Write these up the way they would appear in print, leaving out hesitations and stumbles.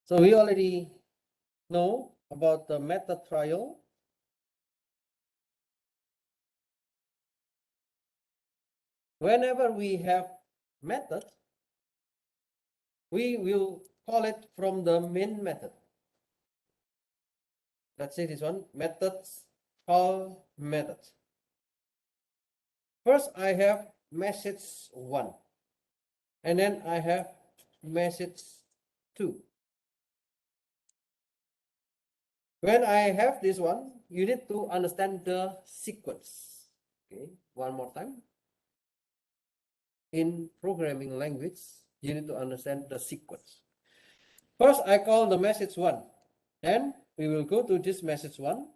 So we already know about the method trial. Whenever we have method, we will call it from the main method. Let's say this one, methods call methods. First, I have message 1, and then I have message 2. When I have this one, you need to understand the sequence. Okay, one more time. In programming language, you need to understand the sequence. First, I call the message 1. Then we will go to this message 1.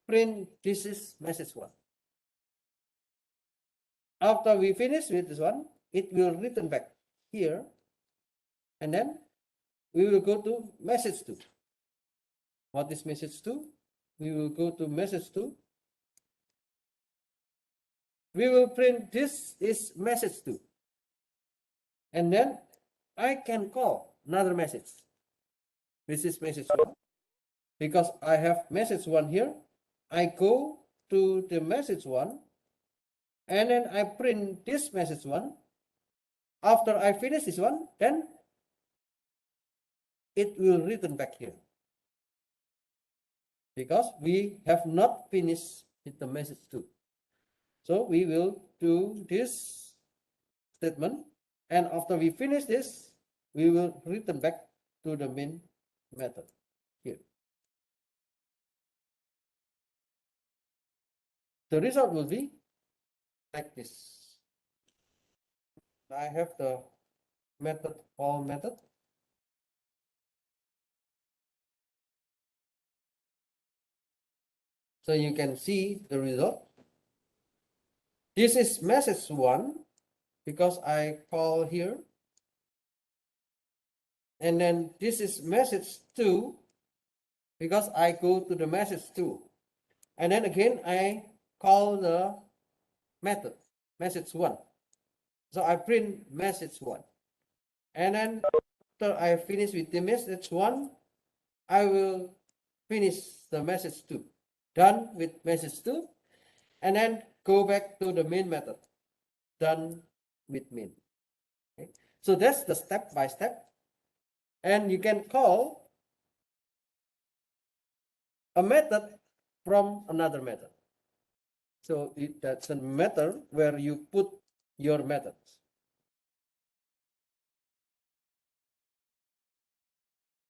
Print this is message 1. After we finish with this one, it will return back here. And then we will go to message 2. What is message 2? We will go to message 2. We will print this is message 2. And then I can call another message. This is message 1. Because I have message 1 here, I go to the message 1. And then I print this message 1. After I finish this one, then it will return back here. Because we have not finished with the message 2. So we will do this statement, and after we finish this, we will return back to the main method here. The result will be like this. I have the method call method. So you can see the result. This is message 1 because I call here. And then this is message 2 because I go to the message 2. And then again, I call the method, message 1. So I print message 1. And then after I finish with the message 1, I will finish the message 2. Done with message 2. And then go back to the main method. Done with main. Okay. So that's the step by step. And you can call a method from another method. So that's a method where you put your methods.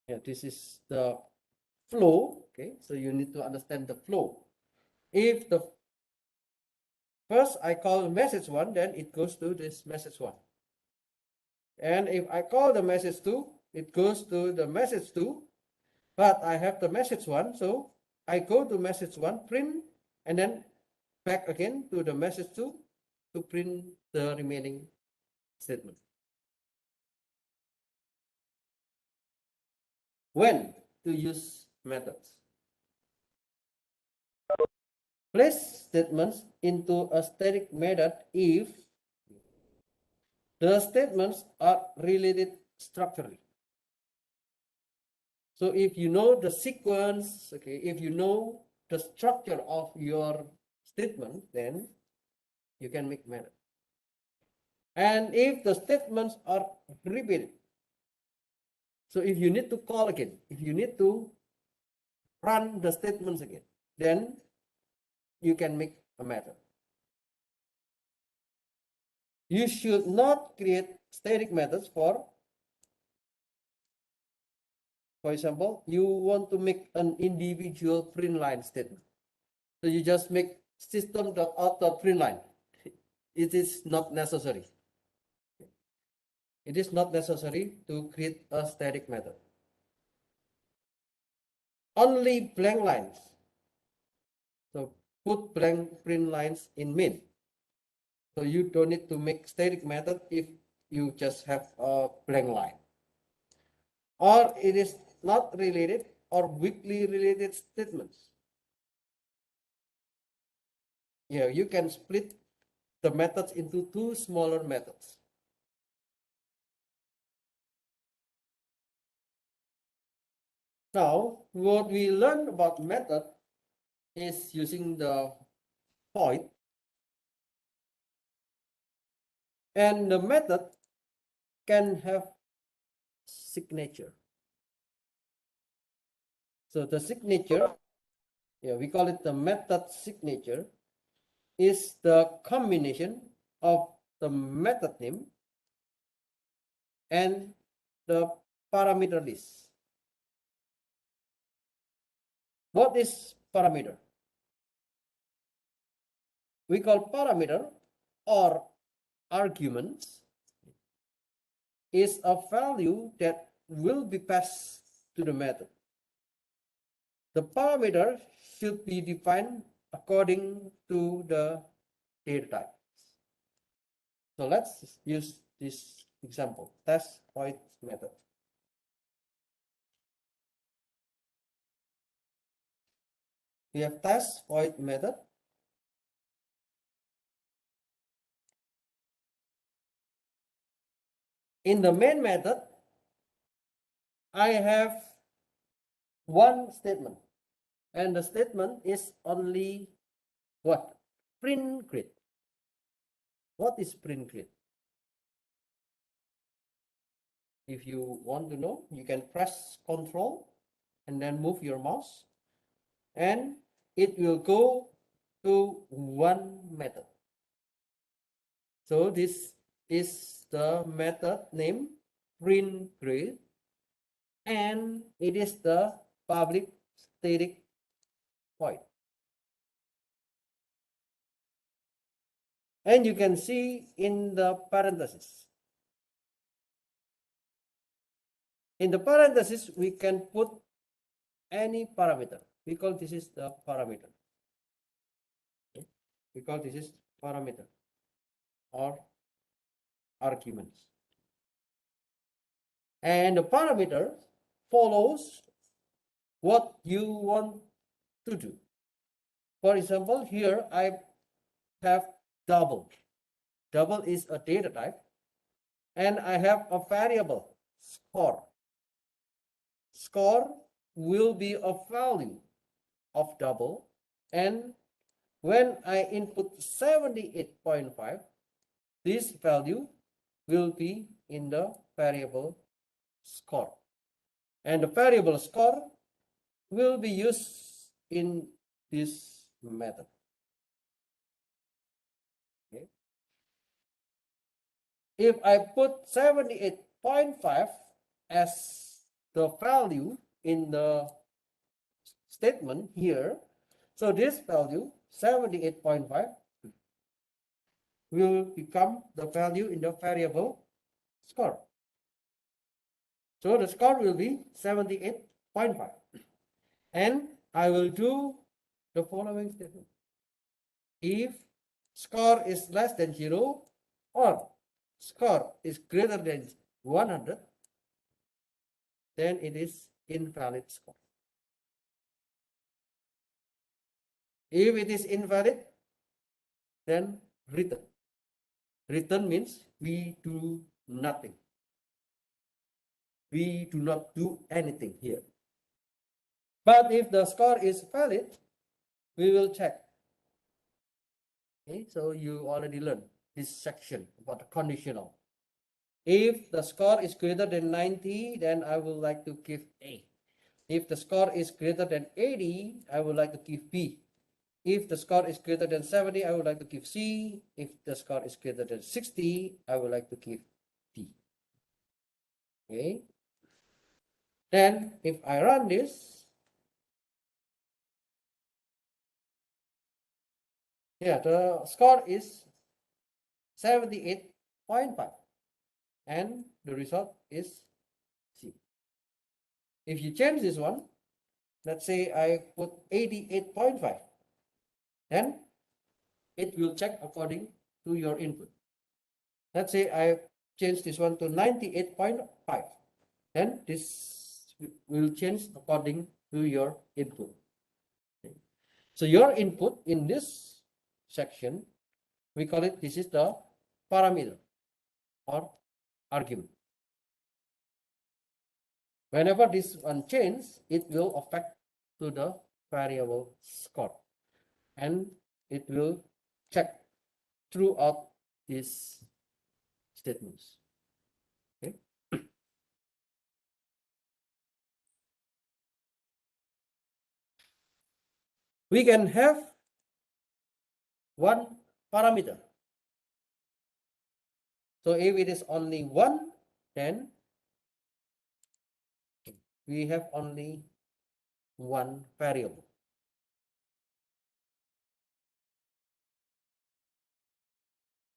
Yeah, this is the flow. Okay, so you need to understand the flow. If the first I call message 1, then it goes to this message 1. And if I call the message 2, it goes to the message 2. But I have the message 1, so I go to message 1, print, and then back again to the message 2 to print the remaining statement. When to use methods? Place statements into a static method if the statements are related structurally. So if you know the sequence, okay, if you know the structure of your statement, then you can make method. And if the statements are repeated, so if you need to call again, if you need to run the statements again, then you can make a method. You should not create static methods for example, you want to make an individual print line statement. So you just make system.out.print line. It is not necessary. It is not necessary to create a static method. Only blank lines. So put blank print lines in main. So you don't need to make static method if you just have a blank line. Or it is not related or weakly related statements. Yeah, you can split the methods into 2 smaller methods. Now, what we learned about method is using the void, and the method can have signature. So the signature, we call it the method signature, is the combination of the method name and the parameter list. What is parameter? We call parameter or arguments is a value that will be passed to the method. The parameter should be defined according to the data type. So let's use this example, test void method. We have test void method. In the main method, I have one statement, and the statement is only what? Print grid. What is print grid? If you want to know, you can press Control and then move your mouse, and it will go to one method. So this is the method name print grid, and it is the public static void. And you can see in the parentheses. In the parentheses, we can put any parameter. We call this is the parameter. Okay. We call this is parameter or arguments. And the parameter follows what you want to do. For example, here I have double. Double is a data type, and I have a variable score. Score will be a value of double, and when I input 78.5, this value will be in the variable score, and the variable score will be used in this method. Okay. If I put 78.5 as the value in the statement here, so this value 78.5 will become the value in the variable score. So the score will be 78.5, and I will do the following statement. If score is less than 0 or score is greater than 100, then it is invalid score. If it is invalid, then return. Return means we do nothing. We do not do anything here. But if the score is valid, we will check. Okay, so you already learned this section about the conditional. If the score is greater than 90, then I would like to give A. If the score is greater than 80, I would like to give B. If the score is greater than 70, I would like to give C. If the score is greater than 60, I would like to give D. Okay. Then if I run this, the score is 78.5 and the result is C. If you change this one, let's say I put 88.5, then it will check according to your input. Let's say I change this one to 98.5, then this will change according to your input. So your input in this section, we call it, this is the parameter or argument. Whenever this one changes, it will affect to the variable score, and it will check throughout these statements. Okay. We can have one parameter. So if it is only one, then we have only one variable.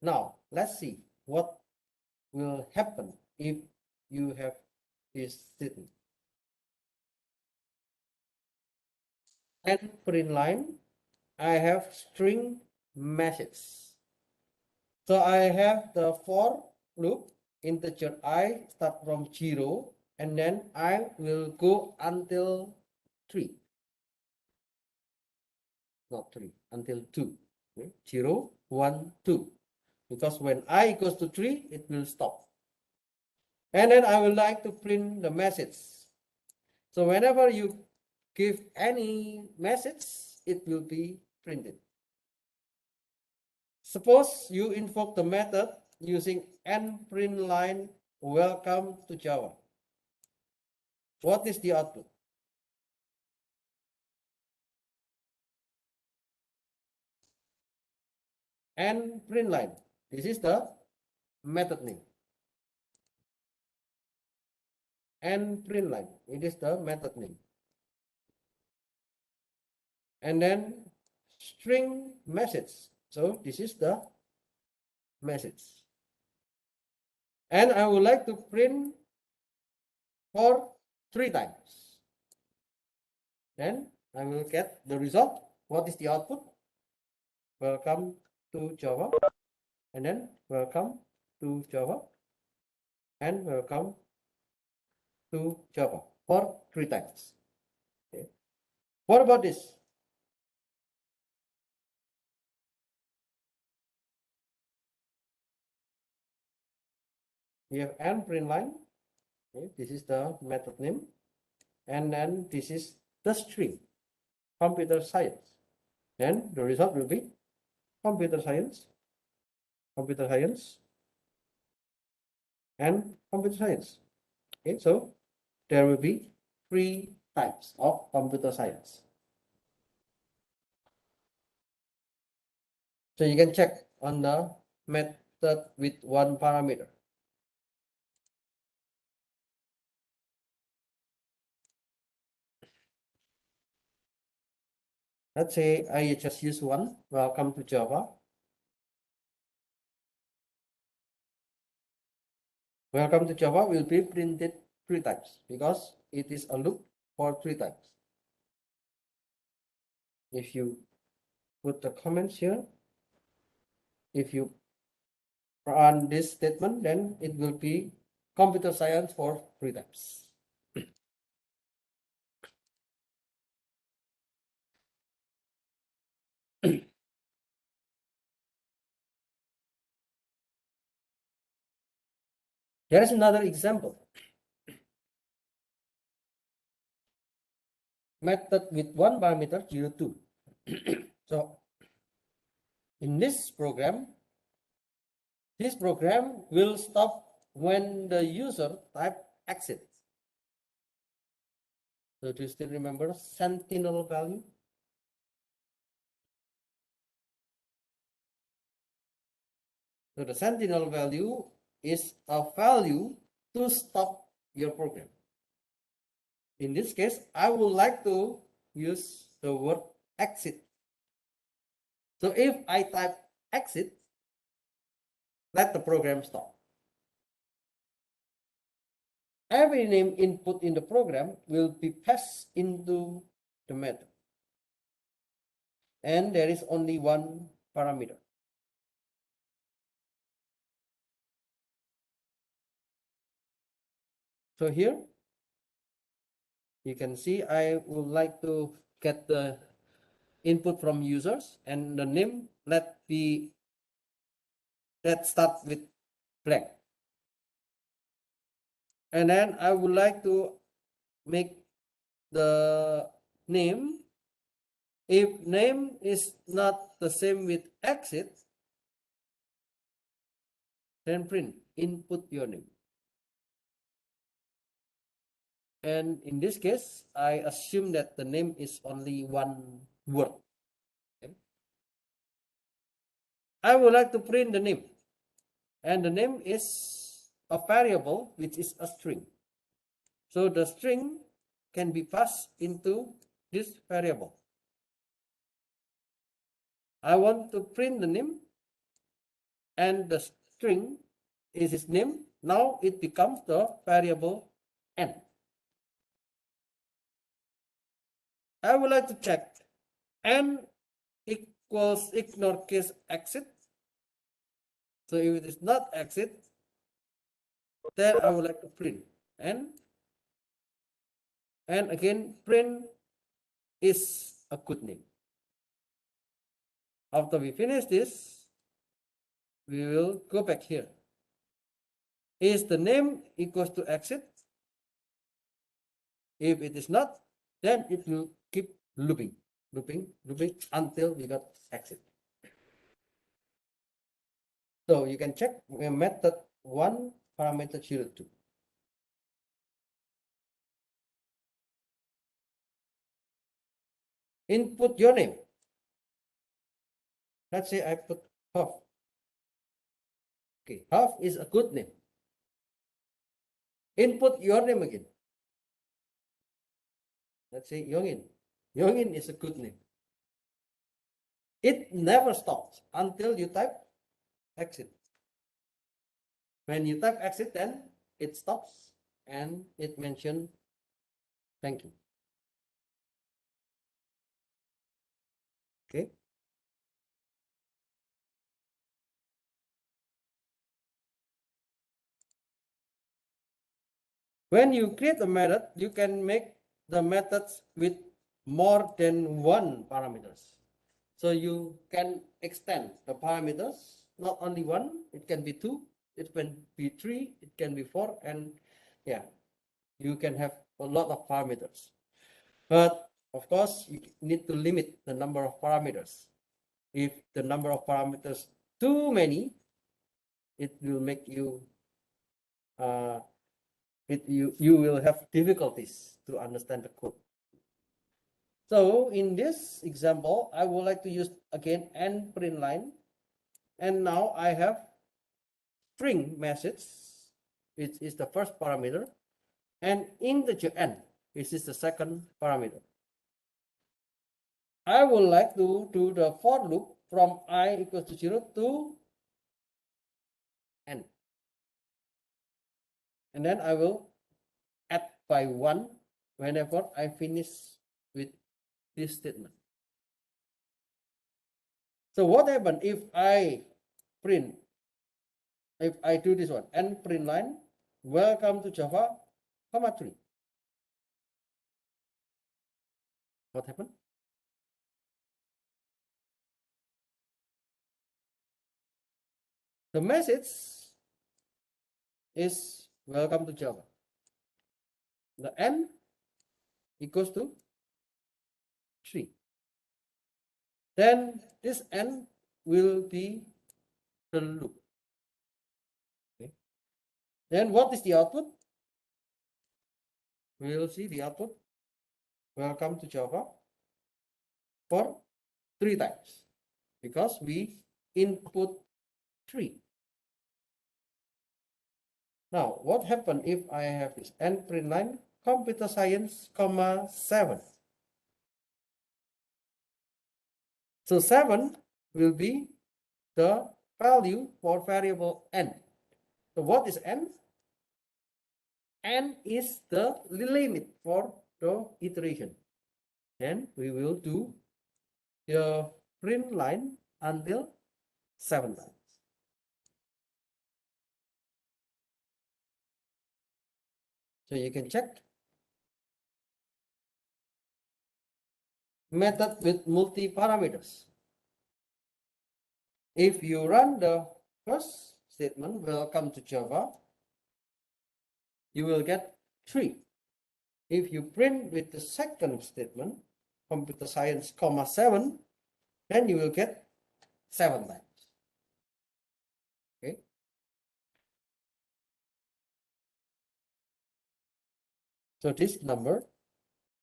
Now let's see what will happen if you have this statement. And print line, I have string message. So I have the for loop, integer I start from 0, and then I will go until 3. Not 3, until 2. Okay. 0, 1, 2. Because when I equals to 3, it will stop. And then I would like to print the message. So whenever you give any message, it will be printed. Suppose you invoke the method using nPrintLine welcome to Java. What is the output? nPrintLine. This is the method name. nPrintLine. It is the method name. And then string message. So this is the message. And I would like to print for 3 times. Then I will get the result. What is the output? Welcome to Java. And then welcome to Java. And welcome to Java for 3 times. Okay. What about this? We have nPrintLine. Okay. This is the method name. And then this is the string, computer science. Then the result will be computer science, and computer science. Okay, so there will be 3 types of computer science. So you can check on the method with one parameter. Let's say I just use one, welcome to Java. Welcome to Java will be printed 3 times because it is a loop for 3 times. If you put the comments here, if you run this statement, then it will be computer science for 3 times. There is another example. Method with one parameter 02. So in this program will stop when the user type exit. So do you still remember sentinel value? So the sentinel value is a value to stop your program. In this case, I would like to use the word exit. So if I type exit, let the program stop. Every name input in the program will be passed into the method. And there is only one parameter. So here you can see I would like to get the input from users, and the name let's start with blank. And then I would like to make the name. If name is not the same with exit, then print input your name. And in this case, I assume that the name is only one word. Okay. I would like to print the name, and the name is a variable which is a string. So the string can be passed into this variable. I want to print the name, and the string is its name. Now it becomes the variable n. I would like to check n equals ignore case exit. So if it is not exit, then I would like to print n. And again, print is a good name. After we finish this, we will go back here. Is the name equals to exit? If it is not, then it will keep looping until we got exit. So you can check method 1 parameter 02. Input your name. Let's say I put Huff. Okay, Huff is a good name. Input your name again. Let's say Yongin. Yongin is a good name. It never stops until you type exit. When you type exit, then it stops and it mentions thank you. Okay. When you create a method, you can make the methods with more than one parameters. So you can extend the parameters, not only one, it can be two, it can be three, it can be four, and yeah, you can have a lot of parameters. But of course, you need to limit the number of parameters. If the number of parameters too many, it will make you you will have difficulties to understand the code. So in this example, I would like to use again n print line, and now I have string message, which is the first parameter, and integer n, which is the second parameter. I would like to do the for loop from I equals to 0 to n. And then I will add by 1 whenever I finish with this statement. So what happens if I print, if I do this one, n print line, welcome to Java, comma 3. What happened? The message is welcome to Java. The n equals to 3. Then this n will be the loop. Okay. Then what is the output? We will see the output. Welcome to Java for 3 times because we input 3. Now, what happens if I have this n print line computer science, comma 7? So 7 will be the value for variable n. So what is n? N is the limit for the iteration. Then we will do the print line until 7 times. So you can check method with multi-parameters. If you run the first statement, welcome to Java, you will get 3. If you print with the second statement, computer science, comma 7, then you will get 7 times. Okay. So this number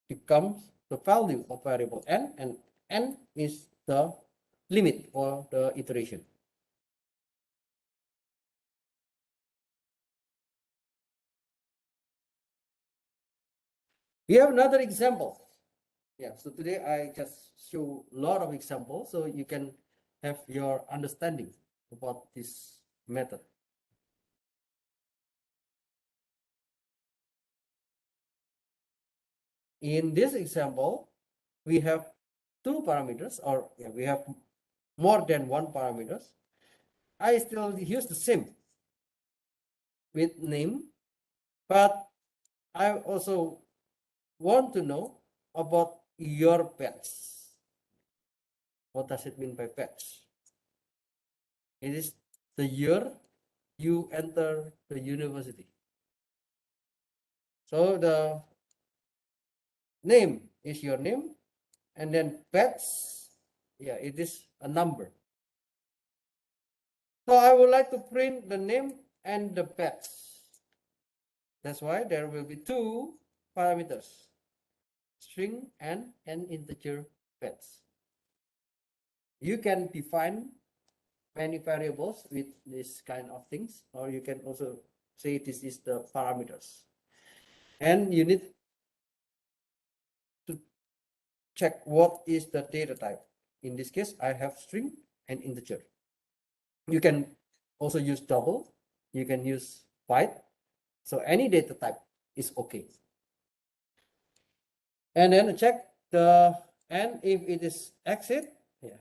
becomes the value of variable n, and n is the limit or the iteration. We have another example. Yeah, so today I just show a lot of examples so you can have your understanding about this method. In this example, we have two parameters, or yeah, we have more than one parameters. I still use the same with name, but I also want to know about your pets. What does it mean by pets? It is the year you enter the university. So the name is your name, and then pets, yeah, it is a number. So I would like to print the name and the pets. That's why there will be two parameters, string and an integer pets. You can define many variables with this kind of things, or you can also say this is the parameters. And you need to check what is the data type. In this case, I have string and integer. You can also use double, you can use byte. So any data type is okay. And then check the, and if it is exit, yeah,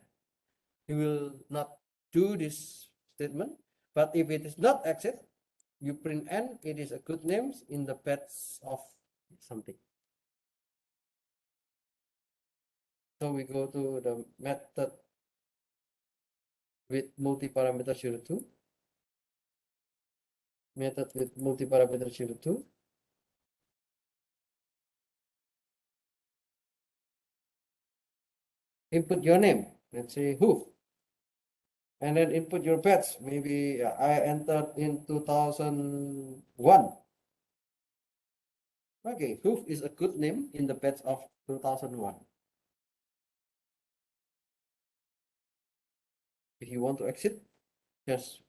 you will not do this statement. But if it is not exit, you print n, it is a good name in the pets of something. So we go to the method with multi-parameter 02. Method with multi-parameter 02. Input your name, let's say hoof, and then input your pets. Maybe I entered in 2001. Okay, hoof is a good name in the pets of 2001. If you want to exit, just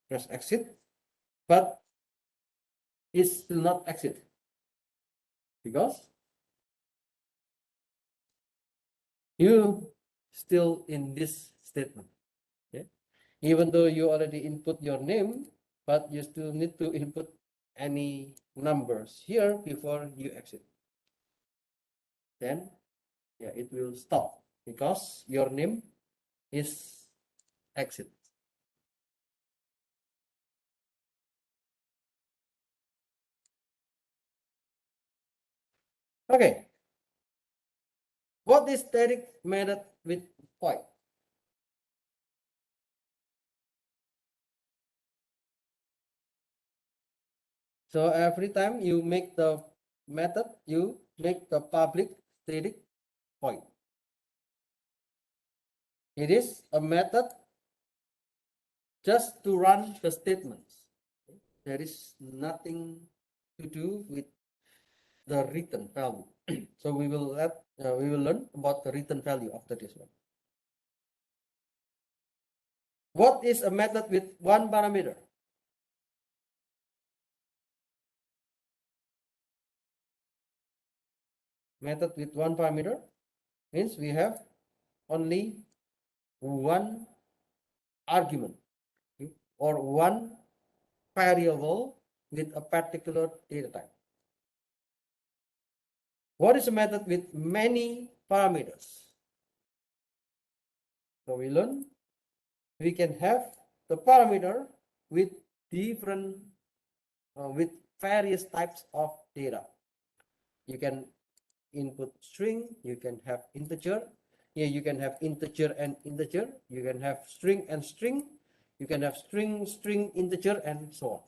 press exit, but it's still not exit because you still in this statement. Okay? Even though you already input your name, but you still need to input any numbers here before you exit. Then yeah, it will stop because your name is exit. Okay. What is static method with void? So every time you make the method, you make the public static void. It is a method just to run the statements. There is nothing to do with the return value. So we will learn about the return value after this one. What is a method with one parameter? Method with one parameter means we have only one argument, okay, or one variable with a particular data type. What is a method with many parameters? So we learn we can have the parameter with different with various types of data. You can input string, you can have integer. Here you can have integer and integer. You can have string and string. You can have string, string, integer, and so on.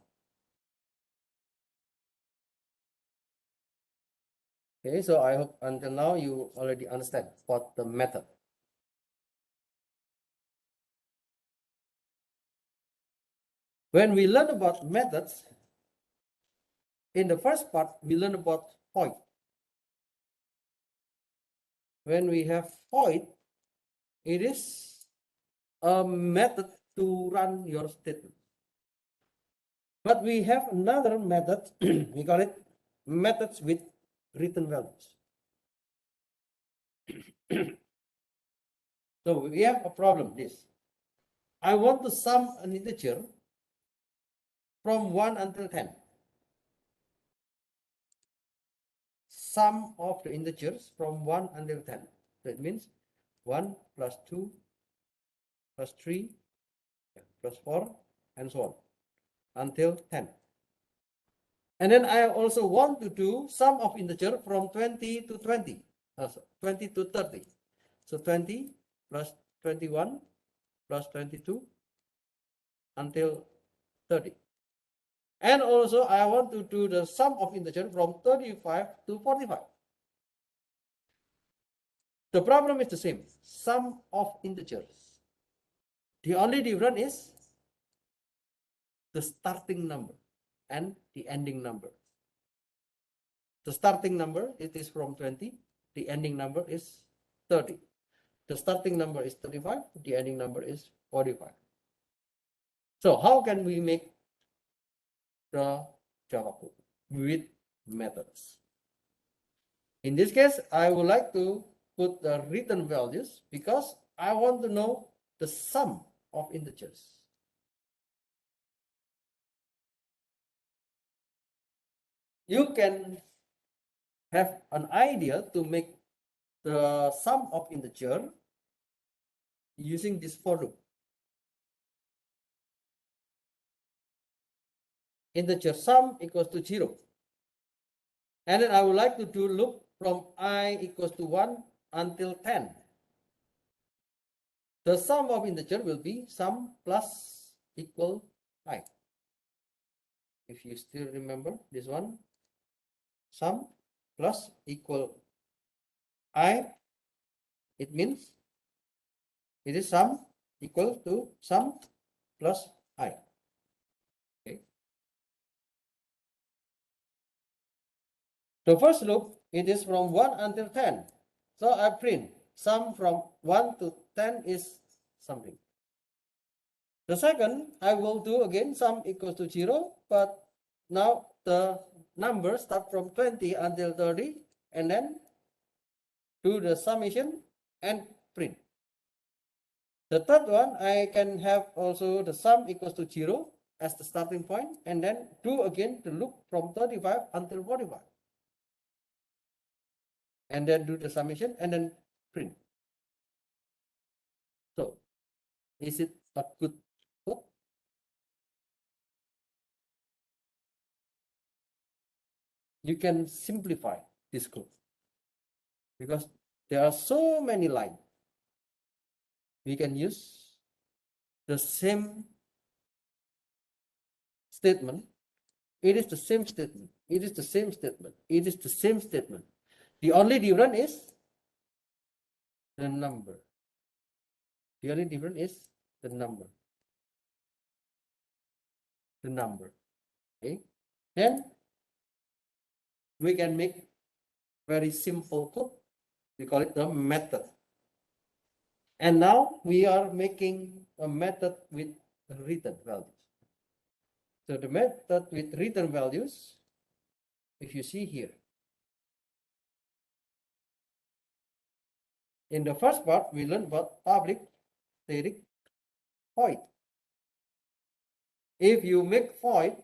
Okay, so I hope until now you already understand what the method. When we learn about methods, in the first part, we learn about void. When we have void, it is a method to run your statement. But we have another method, we call it methods with written values. So we have a problem, this. I want to sum an integer from 1 until 10. Sum of the integers from 1 until 10. That means 1 plus 2 plus 3 plus 4 and so on until 10. And then I also want to do sum of integer from 20 to 20, 20 to 30. So 20 plus 21 plus 22 until 30. And also I want to do the sum of integer from 35 to 45. The problem is the same, sum of integers. The only difference is the starting number and the ending number. The starting number, it is from 20, the ending number is 30. The starting number is 35, the ending number is 45. So how can we make the Java code with methods? In this case, I would like to put the written values because I want to know the sum of integers. You can have an idea to make the sum of integer using this for loop. Integer sum equals to 0. And then I would like to do loop from I equals to 1 until 10. The sum of integer will be sum plus equal I. If you still remember this one, sum plus equal I, it means it is sum equal to sum plus I. Okay. The first loop, it is from 1 until 10. So I print sum from 1 to 10 is something. The second, I will do again sum equals to 0, but now the numbers start from 20 until 30 and then do the summation and print. The third one, I can have also the sum equals to 0 as the starting point and then do again the loop from 35 until 45. And then do the summation and then print. So, is it a good code? You can simplify this code because there are so many lines. We can use the same statement. It is the same statement. It is the same statement. It is the same statement. The only difference is the number. The only difference is the number. The number. Okay. Then we can make very simple code. We call it the method. And now we are making a method with written values. So the method with written values, if you see here, in the first part, we learned about public static void. If you make void,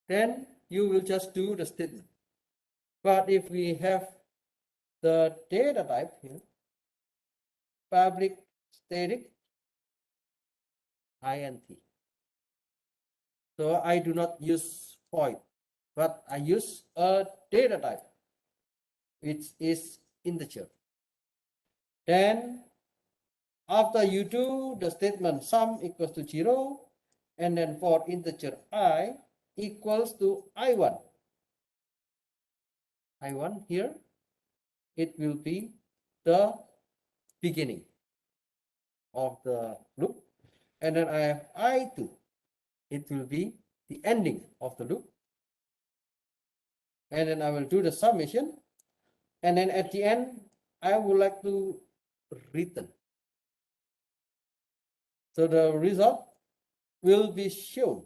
then you will just do the statement. But if we have the data type here, public static int. So I do not use void, but I use a data type, which is integer. Then after you do the statement sum equals to 0, and then for integer I equals to I1. I1 here, it will be the beginning of the loop. And then I have I2, it will be the ending of the loop. And then I will do the summation. And then at the end, I would like to return. So the result will be shown.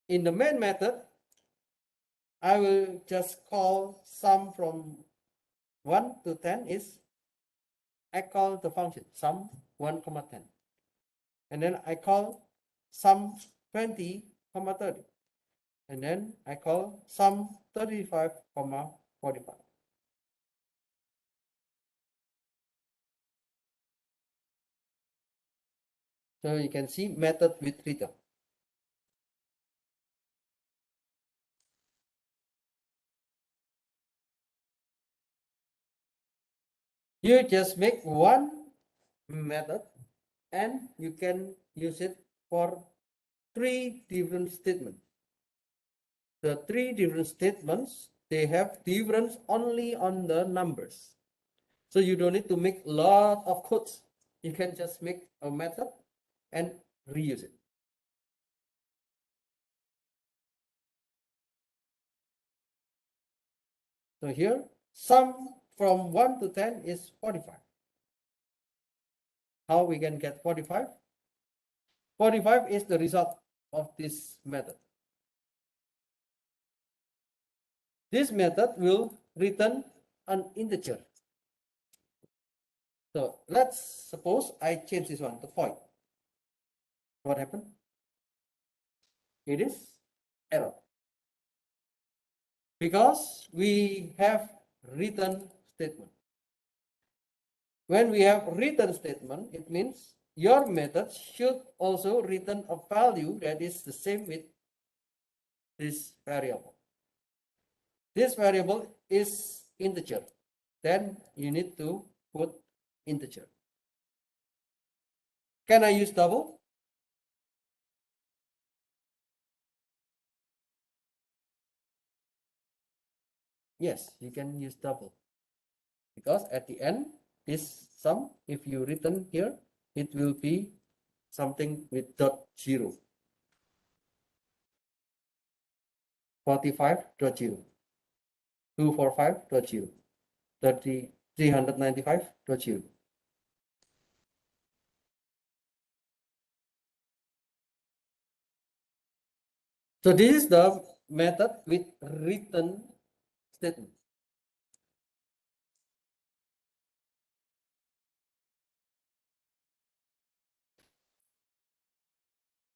In the main method, I will just call sum from 1 to 10 is, I call the function sum 1, 10. And then I call sum 20, 30. And then I call sum 35, 45. So you can see method with return. You just make one method and you can use it for 3 different statements. The 3 different statements, they have difference only on the numbers. So you don't need to make a lot of codes. You can just make a method and reuse it. So here, sum from 1 to 10 is 45. How we can get 45? 45 is the result of this method. This method will return an integer. So let's suppose I change this one to point. What happened? It is error. Because we have return statement. When we have return statement, it means your method should also return a value that is the same with this variable. This variable is integer. Then you need to put integer. Can I use double? Yes, you can use double. Because at the end, this sum, if you return here, it will be something with dot 0. 45.0, 245.0, 395.0. So this is the method with return statement.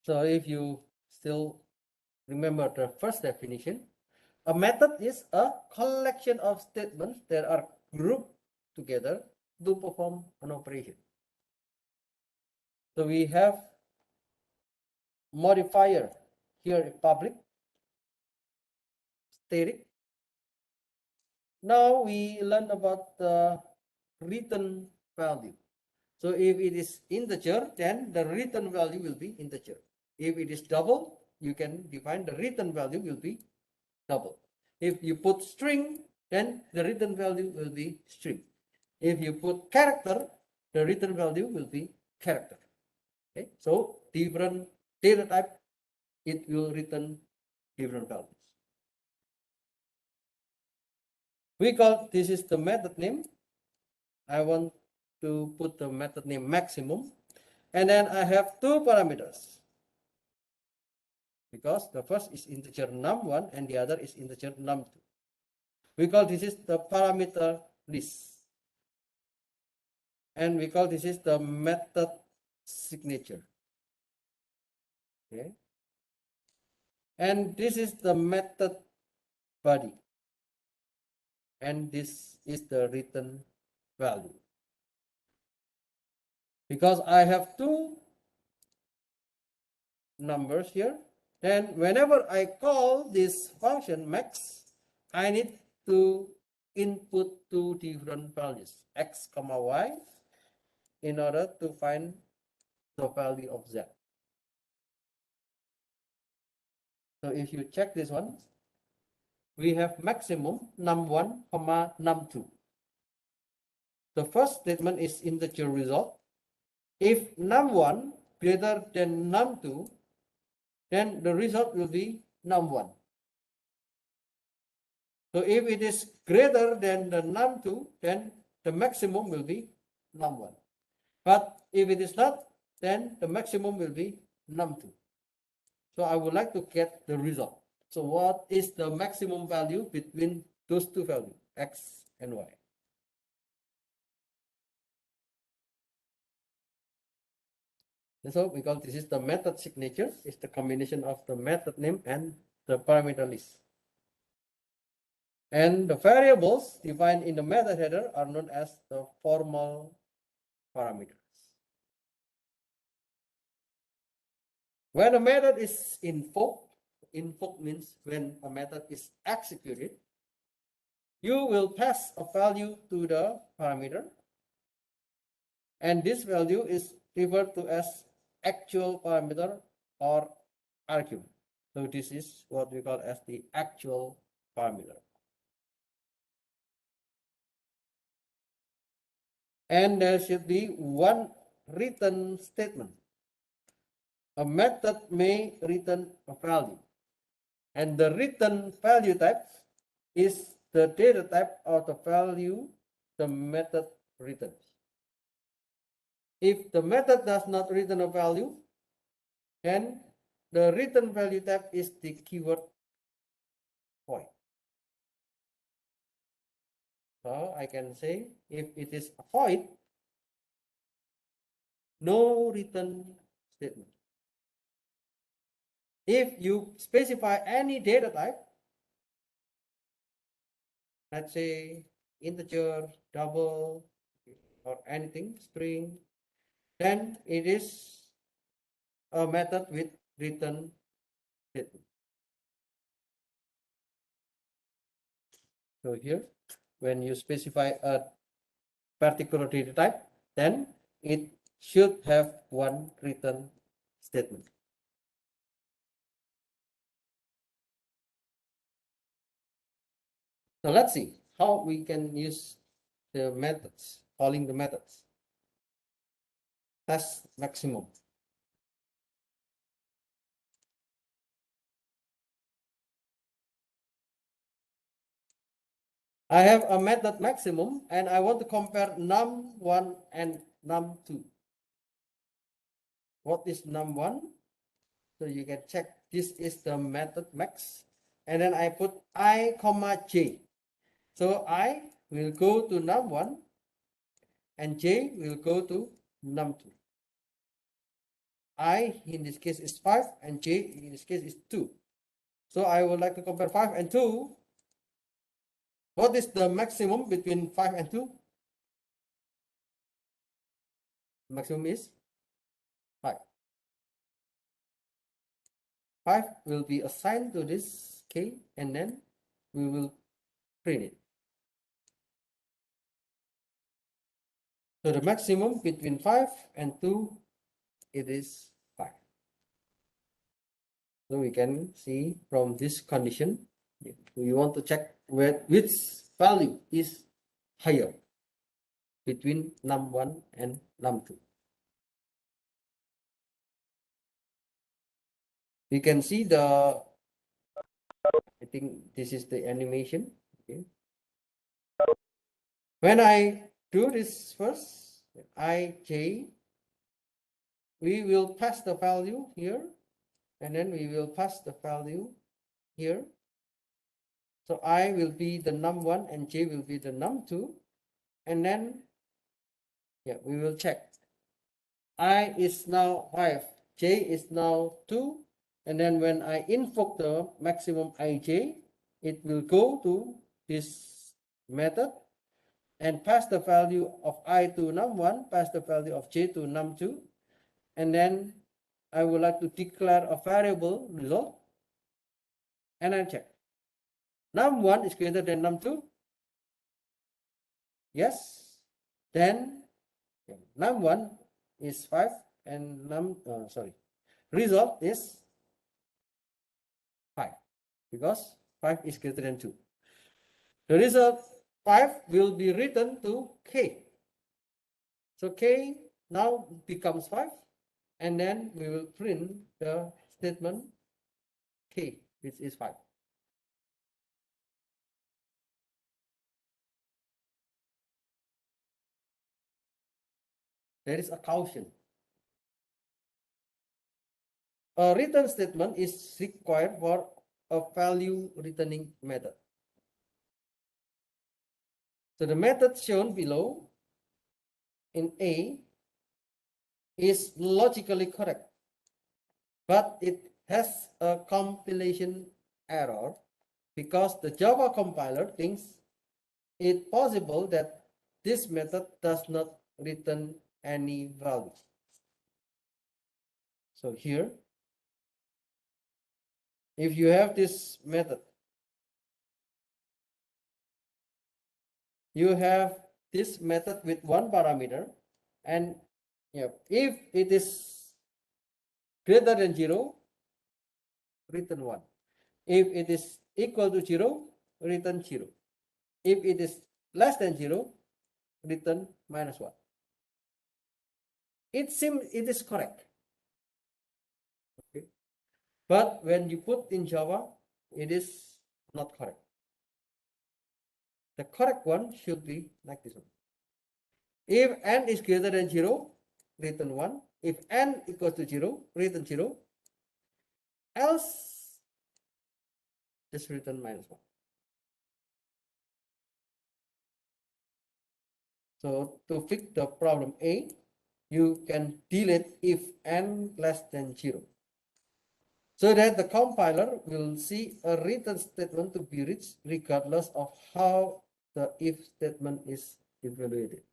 So if you still remember the first definition, a method is a collection of statements that are grouped together to perform an operation. So we have modifier here, public, static. Now we learn about the return value. So if it is integer, then the return value will be integer. If it is double, you can define the return value will be double. If you put string, then the return value will be string. If you put character, the return value will be character. Okay, so different data type, it will return different values. We call this is the method name. I want to put the method name maximum, and then I have 2 parameters. Because the first is integer num1 and the other is integer num2. We call this is the parameter list. And we call this is the method signature. Okay. And this is the method body. And this is the return value. Because I have 2 numbers here, then whenever I call this function max, I need to input 2 different values, x, y, in order to find the value of z. So if you check this one, we have maximum num1, num2. The first statement is integer result. If num1 greater than num2, then the result will be num1. So if it is greater than the num2, then the maximum will be num1. But if it is not, then the maximum will be num2. So I would like to get the result. So what is the maximum value between those two values, x and y? So because this is the method signature, it's the combination of the method name and the parameter list. And the variables defined in the method header are known as the formal parameters. When a method is invoked means when a method is executed, you will pass a value to the parameter, and this value is referred to as actual parameter or argument. So this is what we call as the actual parameter. And there should be one written statement. A method may return a value, and the written value type is the data type of the value the method returns. If the method does not return a value, then the return value type is the keyword void. So I can say if it is a void, no return statement. If you specify any data type, let's say integer, double, or anything, string, then it is a method with return statement. So here, when you specify a particular data type, then it should have one return statement. So let's see how we can use the methods, calling the methods. Test maximum. I have a method maximum and I want to compare num1 and num2. What is num1? So you can check this is the method max, and then I put I comma j. So I will go to num1 and j will go to num2. I in this case is 5 and j in this case is 2. So I would like to compare 5 and 2. What is the maximum between 5 and 2? Maximum is 5. 5 will be assigned to this k, and then we will print it. So the maximum between 5 and 2, it is 5. So we can see from this condition, we want to check which value is higher between num1 and num2. We can see the, I think this is the animation. Okay. When I do this first, ij, we will pass the value here, and then we will pass the value here. So I will be the num1 and j will be the num2, and then we will check. I is now 5, j is now 2, and then when I invoke the maximum ij, it will go to this method and pass the value of I to num1, pass the value of j to num2, and then I would like to declare a variable result, and I check. Num1 is greater than num2. Yes. Then num1 is 5 and result is 5 because 5 is greater than 2. The result 5 will be written to k. So k now becomes 5, and then we will print the statement k, which is 5. There is a caution. A return statement is required for a value returning method. So the method shown below in A is logically correct, but it has a compilation error because the Java compiler thinks it possible that this method does not return any value. So here, if you have this method, you have this method with one parameter, and if it is greater than 0, return 1. If it is equal to 0, return 0. If it is less than 0, return -1. It seems it is correct. Okay. But when you put in Java, it is not correct. The correct one should be like this one. If n is greater than 0, return 1. If n equals to 0, return 0. Else, just return -1. So to fix the problem A, you can delete if n less than 0. So that the compiler will see a return statement to be reached regardless of how the if statement is evaluated.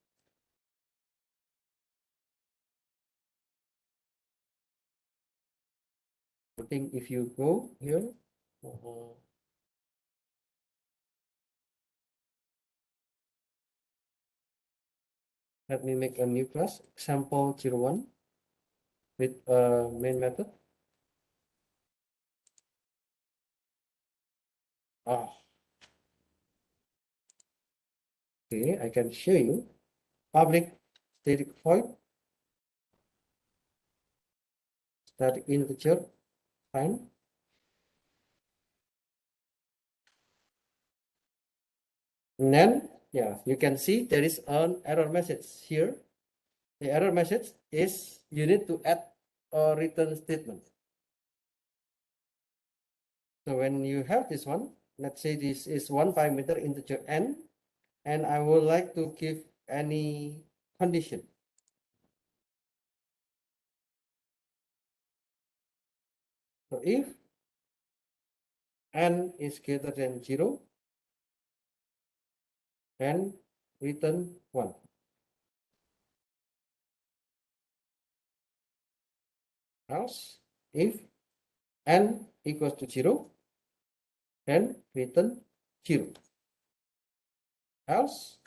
I think if you go here, let me make a new class, example 01 with a main method. Okay, I can show you public static void static integer fine. And then, you can see there is an error message here. The error message is you need to add a return statement. So when you have this one, let's say this is one parameter integer n, and I would like to give any condition. So if n is greater than 0, then return 1. Else, if n equals to 0, then return 0. Else,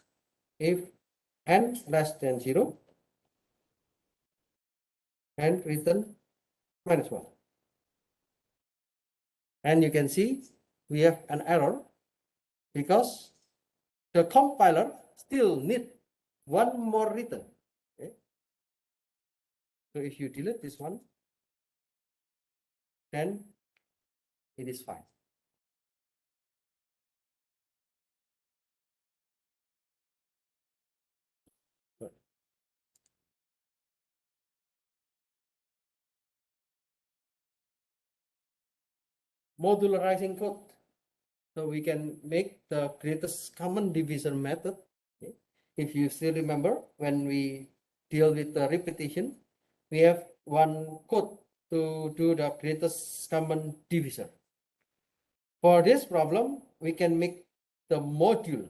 if n less than 0, then return -1. And you can see we have an error because the compiler still needs one more return. Okay? So if you delete this one, then it is fine. Good. Modularizing code. So we can make the greatest common divisor method. Okay? If you still remember, when we deal with the repetition, we have one code to do the greatest common divisor. For this problem, we can make the module,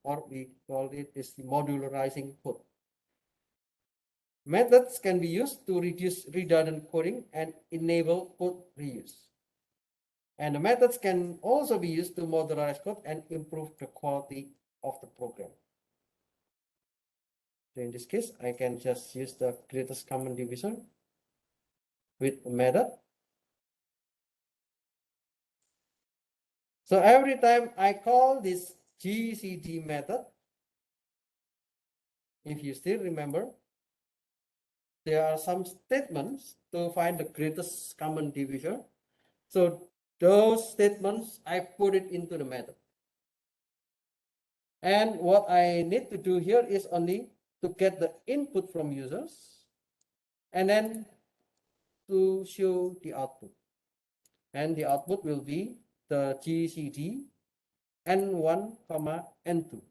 or we call it is modularizing code. Methods can be used to reduce redundant coding and enable code reuse. And the methods can also be used to modularize code and improve the quality of the program. So in this case, I can just use the greatest common divisor with a method. So every time I call this GCD method, if you still remember, there are some statements to find the greatest common divisor. So those statements, I put it into the method. And what I need to do here is only to get the input from users and then to show the output. And the output will be the GCD N1, N2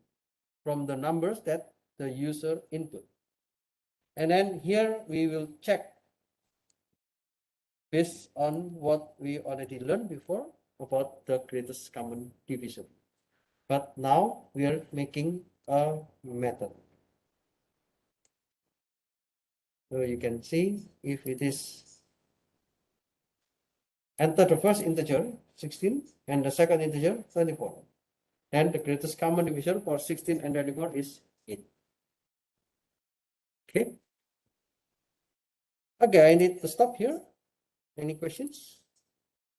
from the numbers that the user input. And then here we will check based on what we already learned before about the greatest common divisor. But now we are making a method. So you can see if it is enter the first integer 16 and the second integer 24. Then the greatest common divisor for 16 and 24 is 8. Okay. Okay, I need to stop here. Any questions?